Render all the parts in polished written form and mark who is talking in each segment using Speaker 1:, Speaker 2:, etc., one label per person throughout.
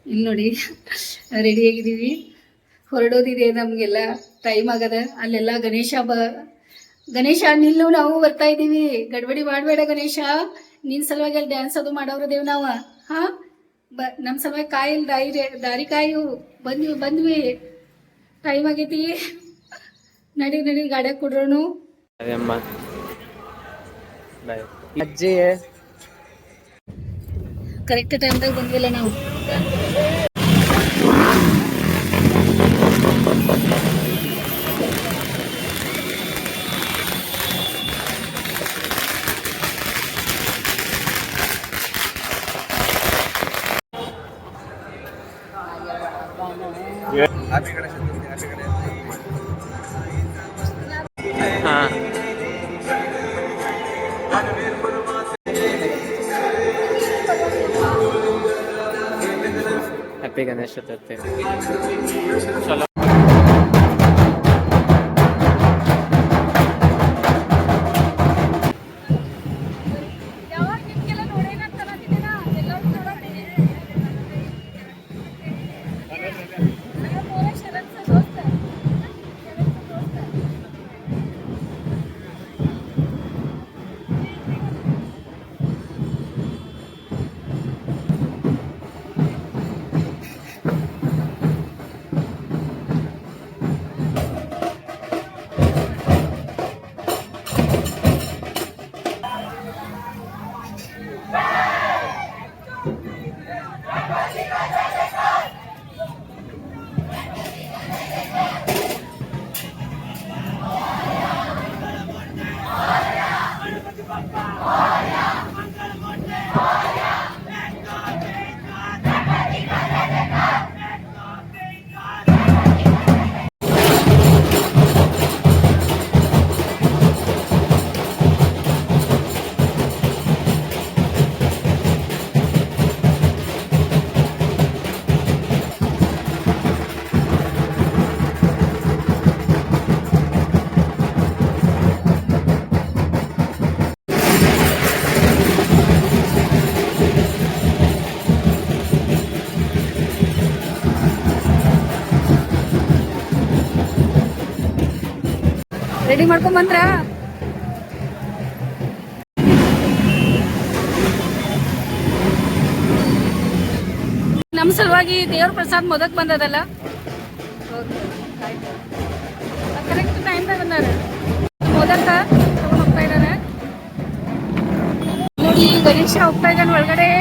Speaker 1: ಇಲ್ಲಿ ನೋಡಿ ರೆಡಿಯಾಗಿದ್ದೀವಿ, ಹೊರಡೋದಿದೆ ನಮಗೆಲ್ಲ, ಟೈಮ್ ಆಗದ. ಅಲ್ಲೆಲ್ಲ ಗಣೇಶ ನಿಲ್ಲು, ನಾವು ಬರ್ತಾ ಇದ್ದೀವಿ, ಗಡ್ಬಡಿ ಮಾಡಬೇಡ ಗಣೇಶ, ನಿನ್ನ ಸಲುವಾಗಿ ಅಲ್ಲಿ ಡ್ಯಾನ್ಸ್ ಅದು ಮಾಡೋರದೇವು ನಾವು. ಹಾಂ ನಮ್ಮ ಸಲುವಾಗಿ ಕಾಯಿಲ್ ದಾರಿ ಕಾಯು, ಬಂದ್ವಿ ಟೈಮ್ ಆಗೈತಿ. ನಡಿ ಗಾಡ್ಯಾಗ ಕೊಡ್ರೋನು.
Speaker 2: ಅಜ್ಜಿ
Speaker 1: ಕರೆಕ್ಟ್ ಟೈಮ್ದಾಗ ಬಂದ್ವಿಲ್ಲ ನಾವು.
Speaker 2: ಹ್ಯಾಪಿ ಗಣೇಶ ಚತುರ್ಥಿ. ಚಲೋ
Speaker 1: ರೆಡಿ ಮಾಡ್ಕೊಂಬಂದ್ರ? ನಮ್ಮ ಸಲುವಾಗಿ ದೇವ್ರ ಪ್ರಸಾದ್ ಮೊದಕ್ ಬಂದದಲ್ಲ, ಕರೆಕ್ಟ್ ಟೈಮ್ದಾಗ ಬಂದಾರ. ಮೊದಕ ತಗೊಂಡ್ ಹೋಗ್ತಾ ಇದಾರೆ ನೋಡಿ, ಗಣೇಶ ಹೋಗ್ತಾ ಇದ್ದಾನೆ ಒಳಗಡೆ.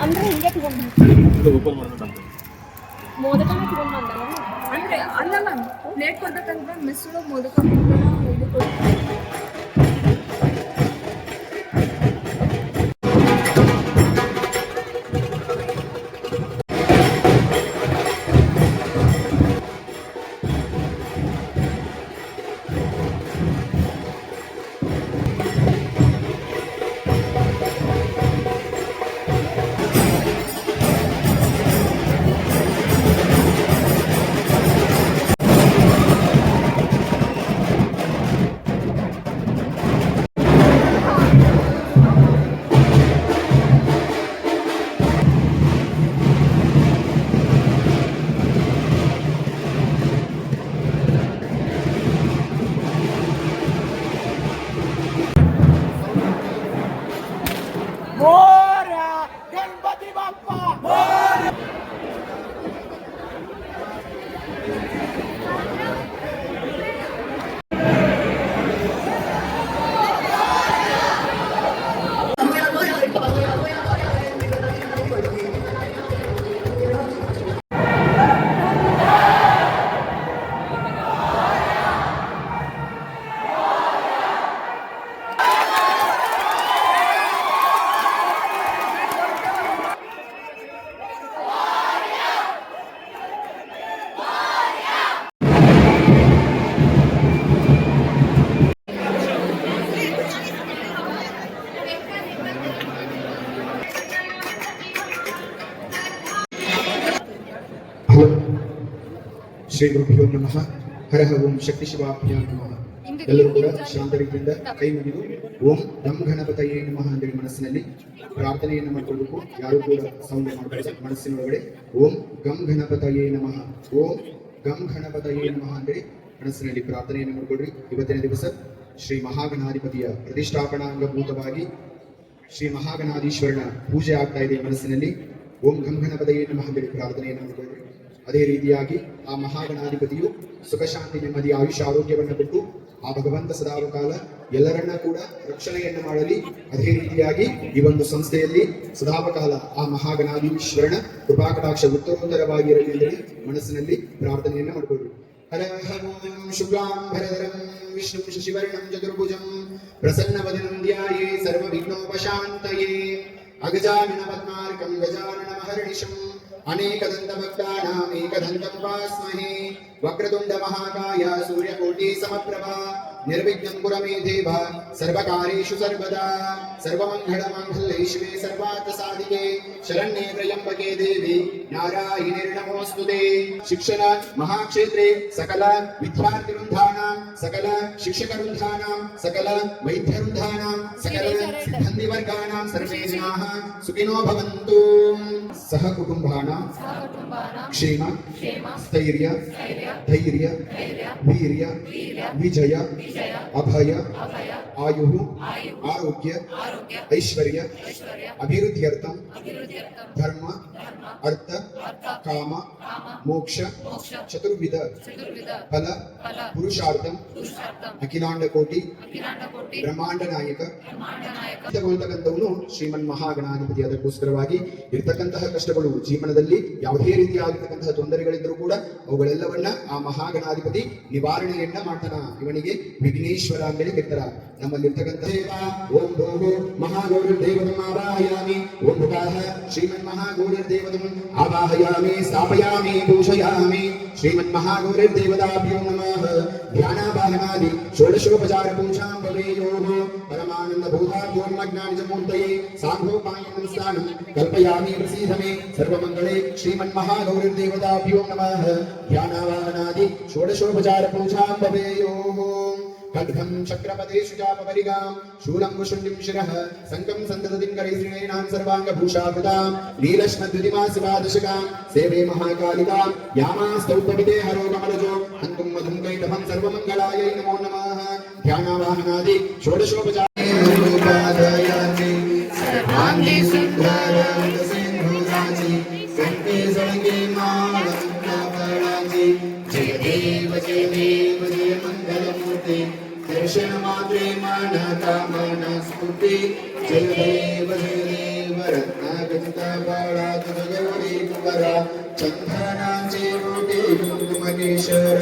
Speaker 3: ಅಂದ್ರೆ ಹಿಂಗೆ ತಗೊಂಡು
Speaker 4: ಓಪನ್ ಮಾಡ್ಬೇಕು
Speaker 3: ಮೋದಕನ ತಗೊಂಡು ಬಂದಲ್ಲ
Speaker 5: ಅಂದ್ರೆ ಅಲ್ಲಲ್ಲ ಪ್ಲೇಟ್ ಕೊಡ್ಬೇಕಂದ್ರೆ ಮಿಸ್ರು ಮೋದಕ ಇದು ಕೊಡ್ಬೇಕು.
Speaker 6: ಶ್ರೀ ಗುರುಭ್ಯೋ ನಮಃ. ಹರಹ ಓಂ ಶಕ್ತಿ ಶಿವಾಭ್ಯಾಂ ನಮಃ. ಎಲ್ಲರೂ ಕೂಡ ಶಾಂತ ರೀತಿಯಿಂದ ಕೈ ಮುಗಿದು ಓಂ ನಮ್ ಗಣಪತಯೇ ನಮಃ ಅಂತೇಳಿ ಮನಸ್ಸಿನಲ್ಲಿ ಪ್ರಾರ್ಥನೆಯನ್ನು ಮಾಡ್ಕೊಳ್ಬೇಕು. ಯಾರು ಕೂಡ ಸೌಂಡ್ ಮಾಡಬೇಕು. ಮನಸ್ಸಿನೊಳಗಡೆ ಓಂ ಗಂ ಗಣಪತಯೇ ನಮಃ, ಓಂ ಗಂ ಗಣಪತಯೇ ನಮಃ ಅಂತೇಳಿ ಮನಸ್ಸಿನಲ್ಲಿ ಪ್ರಾರ್ಥನೆಯನ್ನು ಮಾಡ್ಕೊಳ್ರಿ. ಇವತ್ತಿನ ದಿವಸ ಶ್ರೀ ಮಹಾಗಣಾಧಿಪತಿಯ ಪ್ರತಿಷ್ಠಾಪನಾ ಅಂಗಭೂತವಾಗಿ ಶ್ರೀ ಮಹಾಗಣಾಧೀಶ್ವರನ ಪೂಜೆ ಆಗ್ತಾ ಇದೆ ಮನಸ್ಸಿನಲ್ಲಿ. ಓಂ ಗಂ ಗಣಪತಯೇ ನಮಃ ಅಂತೇಳಿ ಪ್ರಾರ್ಥನೆಯನ್ನು ಮಾಡ್ಕೊಳ್ರಿ. ಅದೇ ರೀತಿಯಾಗಿ ಆ ಮಹಾಗಣಾಧಿಪತಿಯು ಸುಖ ಶಾಂತಿ ನೆಮ್ಮದಿ ಆಯುಷ್ಯ ಆರೋಗ್ಯವನ್ನು ಕೊಟ್ಟು ಆ ಭಗವಂತ ಸದಾಕಾಲ ಎಲ್ಲರನ್ನ ಕೂಡ ರಕ್ಷಣೆಯನ್ನು ಮಾಡಲಿ. ಅದೇ ರೀತಿಯಾಗಿ ಈ ಒಂದು ಸಂಸ್ಥೆಯಲ್ಲಿ ಸದಾಕಾಲ ಆ ಮಹಾಗಣಾಧೀಶ್ವರನ ಕೃಪಾಕಟಾಕ್ಷ ಉತ್ತರೋತ್ತರವಾಗಿರಲಿ ಎಂದೇಳಿ ಮನಸ್ಸಿನಲ್ಲಿ ಪ್ರಾರ್ಥನೆಯನ್ನ ಮಾಡಿಕೊಳ್ಳಿ. ಶುಕ್ಲಾಂಬರಧರಂ ವಿಷ್ಣು ಶಶಿವರ್ಣಂ ಚತುರ್ಭುಜಂ ಪ್ರಸನ್ನವದನಂ ಧ್ಯಾಯೇ ಸರ್ವವಿಘ್ನೋಪಶಾಂತಯೇ ಅಗಜಾನನ ಪದ್ಮಾರ್ಕಂ ಗಜಾನನ ಮಹರ್ನಿಶಂ ಅನೇಕದಂತ ಭಕ್ತಾನಾಂ ಏಕದಂತಂ ಉಪಾಸ್ಮಹೇ. ವಕ್ರತುಂಡ ಮಹಾಕಾಯ ಸೂರ್ಯಕೋಟಿ ಸಮಪ್ರಭಾ ನಿರ್ವಿಘ್ನಂ ಕುರು ಮೇ ದೇವ ಸರ್ವಕಾರ್ಯೇಷು ಸರ್ವದಾ. ಸರ್ವಮಂಗಳ ಮಾಂಗಲ್ಯೇ ಶಿವೆ ಸರ್ವಾರ್ಥ ಸಾಧಿಕೆ ಶರಣ್ಯೇ ತ್ರ್ಯಂಬಕೆ ದೇವಿ ನಾರಾಯಣಿ ನಮೋಸ್ತುತೆ. ಶಿಕ್ಷಣ ಮಹಾಕ್ಷೇತ್ರೆ ಸಕಲ ವಿದ್ಯಾರ್ಥಿ ವೃಂದಾನಾಂ ಸಕಲ ಶಿಕ್ಷಕ ವೃಂದಾನಾಂ ಸಕಲ ವೈದ್ಯ ವೃಂದಾನಾಂ ಸಕಲ ಸಿಬ್ಬಂದಿ ವರ್ಗಾನಾಂ ಸರ್ವೇ ಜನಾಃ ಸುಖಿನೋ ಭವಂತು. ಸಹ ಕುಟುಂಬಾನಾಂ ಕ್ಷೇಮ ಸ್ಥೈರ್ಯ ಧೈರ್ಯ ವೀರ್ಯ ವಿಜಯ ಅಭಯ ಆಯು ಆರೋಗ್ಯ ಐಶ್ವರ್ಯ ಅಭಿವೃದ್ಧ್ಯರ್ಥಂ ಧರ್ಮ ಅರ್ಥ ಕಾಮ ಮೋಕ್ಷ ಚತುರ್ವಿಧ ಫಲ ಪುರುಷಾರ್ಥಂ ಅಖಿಲಾಂಡ ಕೋಟಿ ಬ್ರಹ್ಮಾಂಡ ನಾಯಕ ತಗೊಳ್ತಕ್ಕಂಥವನು ಶ್ರೀಮನ್ ಮಹಾಗಣಾಧಿಪತಿ. ಅದಕ್ಕೋಸ್ಕರವಾಗಿ ಇರ್ತಕ್ಕಂತಹ ಕಷ್ಟಗಳು ಜೀವನದಲ್ಲಿ ಯಾವುದೇ ರೀತಿಯಾಗಿರ್ತಕ್ಕಂತಹ ತೊಂದರೆಗಳಿದ್ರೂ ಕೂಡ ಅವುಗಳೆಲ್ಲವನ್ನ ಆ ಮಹಾಗಣಾಧಿಪತಿ ನಿವಾರಣೆಯನ್ನ ಮಾಡ್ತಾನ. ಇವನಿಗೆ ವಿಘ್ನೇಶ್ವರ ಅಂತೇಳಿ ಕರೀತಾರ. ನಮ್ಮಲ್ಲಿರ್ತಕ್ಕಂಥ ಓಂ ಭೋಗೋ ಮಹಾಗೌರಿರ್ದೇವತಂ ಆವಾಹಯಾಮಿ, ಓಂ ಭುಗಾಹ ಶ್ರೀಮನ್ ಮಹಾಗೌರಿರ್ದೇವತಂ ಆವಾಹಯಾಮಿ ಸ್ಥಾಪಯಾಮಿ ಪೂಜಯಾಮಿ. ಶ್ರೀಮನ್ ಮಹಾಗೌರಿರ್ದೇವತಾಭ್ಯೋ ನಮಃ. ಧ್ಯಾನಾವಾಹನಾದಿ ಷೋಡಶೋಪಚಾರ ಪೂಜಾಂ ಭವೇಯೋಃ. ಪರಮಾನಂದ ಭೂತಾಭ್ಯೋನ್ಮಗ್ನಾನಿ ಚ ಮೂರ್ತಯೇ ಸಾಂಘೋಪಾಯನಂ ಸ್ನಾನಂ ಕಲ್ಪಯಾಮಿ ಪ್ರಸೀದ ಮೇ ಸರ್ವಮಂಗಳೇ. ಶ್ರೀಮನ್ ಮಹಾಗೌರಿರ್ದೇವತಾಭ್ಯೋ ನಮಃ. ಧ್ಯಾನಾವಾಹನಾದಿ ಷೋಡಶೋಪಚಾರ ಪೂಜಾಂ ಭವೇಯೋಃ. ಖಡ್ಗಂ ಚಕ್ರಪದೇಶು ಚಾಪಪರಿಗಾಂ ಶೂಲಂ ವಶುಂಡಿಂ ಶಿರಃ ಸಂಕಂ ಸಂತತದಿಂ ಕರೈಶ್ರೀಣಾಂ ಸರ್ವಾಂಗಭೂಷಾವೃತಾಂ ನೀಲಶ್ಮದ್ಯುತಿಮಾಸಿವಾದಶಕಾಂ ಸೇವೆ ಮಹಾಕಾಲಿಕಾಂ ಯಾಮಾಸ್ತೌಪವಿದೆ ಹರೋ ಕಮಲಜೋ ಹಂತುಂ ಮಧುಂ ಕೈಟಭಂ ಸರ್ವಮಂಗಲಾಯೈ ನಮೋ ನಮಃ. ಧ್ಯಾನಾವಾಹನಾದಿ ಷೋಡಶೋಪಚಾರೇ ಸರ್ವಾಂಗೀ ಸುಂದರಂ ಸಿಂಧುರಾಜಿ ಕಂಠೇ ಸಳಗೆ ಮಾಲಂ ಕಪರಾಜಿ. ಜಯ ದೇವ ಜಯ ದೇವ ಜಯ ಮಂಗಲಮೂರ್ತಿ ದರ್ಶನ ಮಾತ್ರೇ ಮನ ಕಾಮನ ಸ್ಫೂರ್ತಿ. ಜಯ ದೇವ ರತ್ನಾಗತಿತ ಬಾಳಾತ ಗೌರಿ ಕುವರ ಚಂದನಾಂಚೆ ಕೋಟಿ ಕುಂಕುಮಕೇಶರ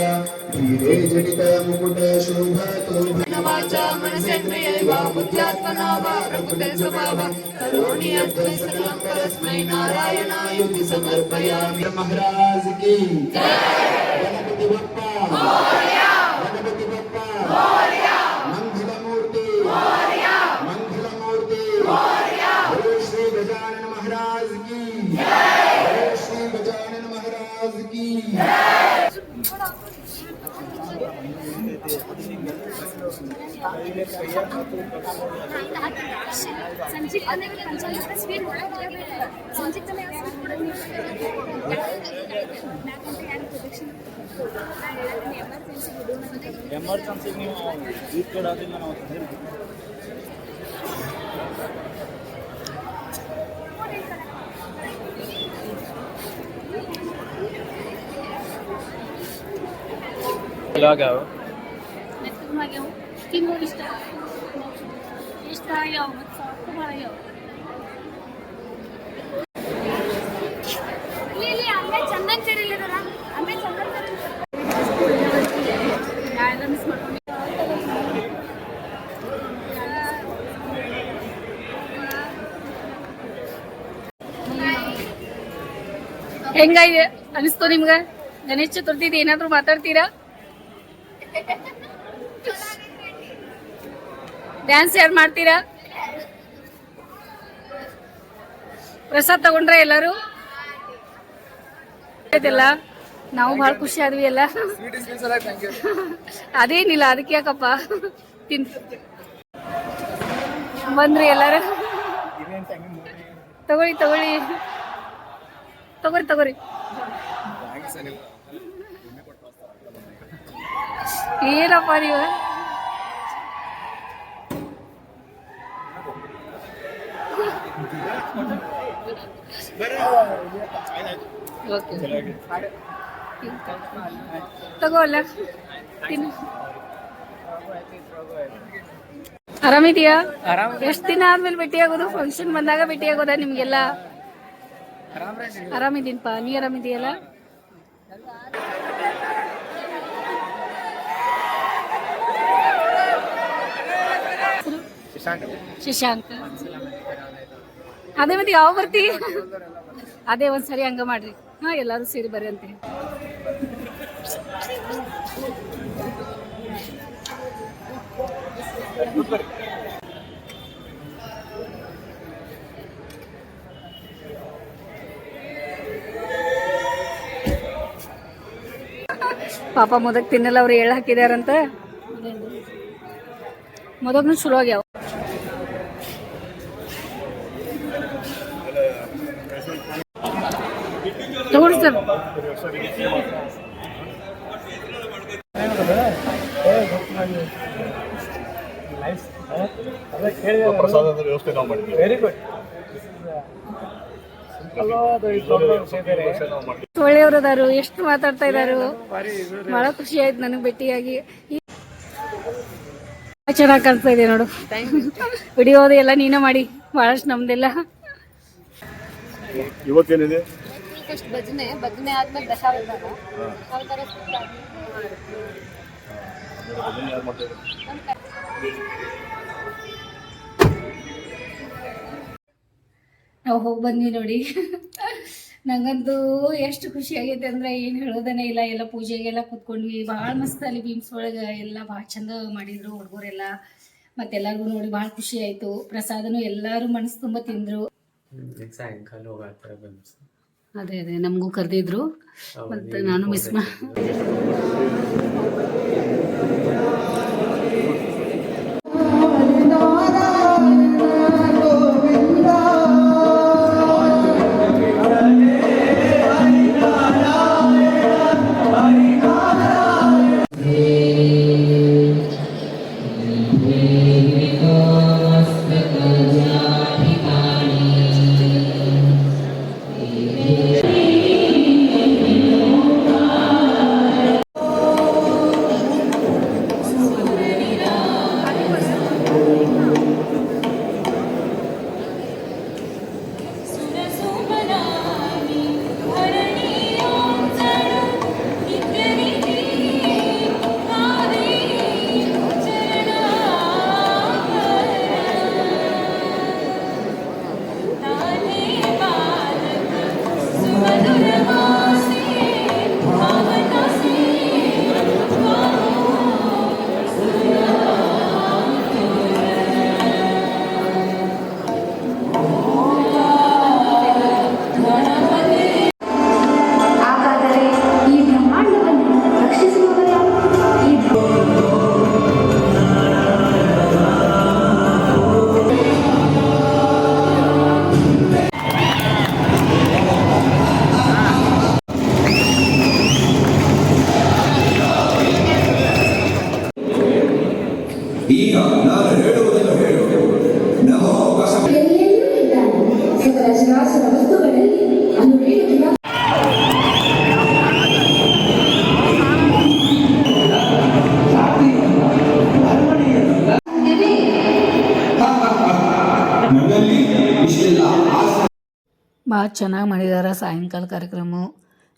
Speaker 6: ಧೀರೆ ಜಡಿತ ಮುಕುಟ ಶೋಭ ತೋಭನ ವಾಚ ಮನಸೇಂದ್ರಿಯೈವ ಬುದ್ಧ್ಯಾತ್ಮನಾ ವಾ ಪ್ರಕೃತಿ ಸ್ವಭಾವ ಕರೋಣಿ ಅದ್ವೈ ಸಕಲಂ ಪರಸ್ಮೈ ನಾರಾಯಣಾಯುತಿ ಸಮರ್ಪಯಾಮಿ. ಮಹಾರಾಜ್ ಕಿ ಜೈ. ಗಣಪತಿ ಬಪ್ಪ ಮೋರ್ಯಾ. ಗಣಪತಿ ಬಪ್ಪ ಮೋರ್ಯಾ. ಮಂಗಲಮೂರ್ತಿ ಮೋರ್ಯಾ. ಮಂಗಲಮೂರ್ತಿ ಮೋರ್ಯಾ. ಶ್ರೀ ಗಜಾನನ ಮಹಾರಾಜ್ ಕಿ ಜೈ. ಶ್ರೀ ಗಜಾನನ ಮಹಾರಾಜ್ ಕಿ
Speaker 4: ಎಮರ್ಜೆನ್ಸಿಗೆ ನೀವು ಈ ಕಡೆ ಅದನ್ನ ನಾವು
Speaker 2: लगाओ
Speaker 3: ಚಂದನ್ ಸರಿ ಆಮೇಲೆ ಚಂದನ್ ಮಿಸ್ ಮಾಡ್ಕೊಂಡು ಹೆಂಗಾಗಿದೆ ಅನಿಸ್ತು ನಿಮ್ಗ? ಗಣೇಶ ಚತುರ್ಥಿದು ಏನಾದ್ರು ಮಾತಾಡ್ತೀರಾ? ಡ್ಯಾನ್ಸ್ ಯಾರು ಮಾಡ್ತೀರಾ? ಪ್ರಸಾದ್ ತಗೊಂಡ್ರೆ ಎಲ್ಲರೂ? ನಾವು ಬಹಳ ಖುಷಿ ಆದ್ವಿ ಎಲ್ಲ. ಅದೇನಿಲ್ಲ, ಅದಕ್ಕೆ ಯಾಕಪ್ಪ ತಿನ್ ಬಂದ್ರಿ ಎಲ್ಲಾರು. ತಗೊಳ್ಳಿ ತಗೊಳ್ಳಿ ತಗೋರಿ ತಗೋರಿ. ಏನಪ್ಪ ನೀವು? ತಗೋಲ್ಲ ತಿನ್ನು. ಆರಾಮಿದೀಯಾ? ಎಷ್ಟ್ ದಿನ ಆದ್ಮೇಲೆ ಭೇಟಿ ಆಗೋದು? ಫಂಕ್ಷನ್ ಬಂದಾಗ ಭೇಟಿ ಆಗೋದ ನಿಮ್ಗೆಲ್ಲ? ಆರಾಮಿದೀನಪ್ಪ, ನೀ ಆರಾಮಿದೀಯಲ್ಲ? ಶಶಾಂಕ. ಅದೇ ಮತ್ತೆ ಯಾವ ಬರ್ತಿ? ಅದೇ ಒಂದ್ಸರಿ ಹಂಗ ಮಾಡ್ರಿ. ಹಾ, ಎಲ್ಲಾರು ಸೇರಿ ಬರ್ರಿ ಅಂತ. ಪಾಪ ಮೊದಕ್ ತಿನ್ನಲ್ಲ, ಅವ್ರು ಎಳ್ಳು ಹಾಕಿದಾರಂತ. ಮೊದಕ್ನು ಶುರು ಆಗ್ಯಾವ. ತಗೊಳ್ಳಿ ಸರ್.
Speaker 4: ಪ್ರಸಾದದ ವ್ಯವಸ್ಥೆ ನಾವು ಮಾಡಿದ್ವಿ. Very good.
Speaker 3: ಒಳ್ಳೆಯವರು ಅದಾರು, ಎಷ್ಟು ಮಾತಾಡ್ತಾ ಇದಾರು. ಬಹಳ ಖುಷಿ ಆಯ್ತು ನನಗೆ ಭೇಟಿಯಾಗಿ. ಚೆನ್ನಾಗಿ ಕಾಣಿಸ್ತಾ ಇದೆ ನೋಡು. ವಿಡಿಯೋದು ಎಲ್ಲ ನೀನೇ ಮಾಡಿ, ಬಹಳಷ್ಟು ನಮ್ದೆಲ್ಲ.
Speaker 4: ಇವತ್ತೇನಿದೆ
Speaker 5: ಫಸ್ಟ್ ಭಜನೆ ಆದ್ಮೇಲೆ ದಶಾವತಾರ.
Speaker 4: ಅದನ್ನ ಯಾರು ಮಾಡ್ತಾರೆ?
Speaker 1: ನಾವು ಹೋಗಿ ಬಂದ್ವಿ ನೋಡಿ. ನಂಗಂತೂ ಎಷ್ಟು ಖುಷಿ ಆಗೈತೆ ಅಂದ್ರೆ ಏನು ಹೇಳೋದನೇ ಇಲ್ಲ. ಎಲ್ಲ ಪೂಜೆಗೆಲ್ಲ ಕೂತ್ಕೊಂಡ್ವಿ, ಭಾಳ ಮಸ್ತ್ ಅಲ್ಲಿ ಬೀಮ್ಸ್ ಒಳಗೆ ಎಲ್ಲ ಭಾಳ ಚಂದ ಮಾಡಿದ್ರು ಹುಡುಗರೆಲ್ಲ. ಮತ್ತೆಲ್ಲರಿಗೂ ನೋಡಿ ಭಾಳ ಖುಷಿ ಆಯಿತು. ಪ್ರಸಾದನೂ ಎಲ್ಲರೂ ಮನಸ್ಸು ತುಂಬ ತಿಂದರು.
Speaker 2: ಸಾಯಂಕಾಲ ಹೋಗತ್ತಾರೆ ಬನ್ಸ್.
Speaker 1: ಅದೇ ನಮಗೂ ಕರೆದಿದ್ರು, ಮತ್ತು ನಾನು ಮಿಸ್ ಭಾಳ ಚೆನ್ನಾಗಿ ಮಾಡಿದಾರೆ ಸಾಯಂಕಾಲ ಕಾರ್ಯಕ್ರಮ.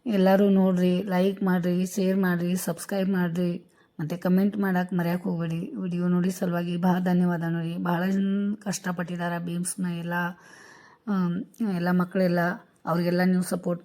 Speaker 1: ಎಲ್ಲರೂ ನೋಡಿರಿ, ಲೈಕ್ ಮಾಡಿರಿ, ಶೇರ್ ಮಾಡಿರಿ, ಸಬ್ಸ್ಕ್ರೈಬ್ ಮಾಡಿರಿ, ಮತ್ತು ಕಮೆಂಟ್ ಮಾಡೋಕೆ ಮರೆಯೋಕೆ ಹೋಗ್ಬೇಡಿ. ವಿಡಿಯೋ ನೋಡಿ ಸಲುವಾಗಿ ಭಾಳ ಧನ್ಯವಾದ. ನೋಡಿ ಭಾಳ ಜನ ಕಷ್ಟಪಟ್ಟಿದ್ದಾರೆ ಭೀಮ್ಸ್ನ ಎಲ್ಲ ಮಕ್ಕಳೆಲ್ಲ, ಅವ್ರಿಗೆಲ್ಲ ನೀವು ಸಪೋರ್ಟ್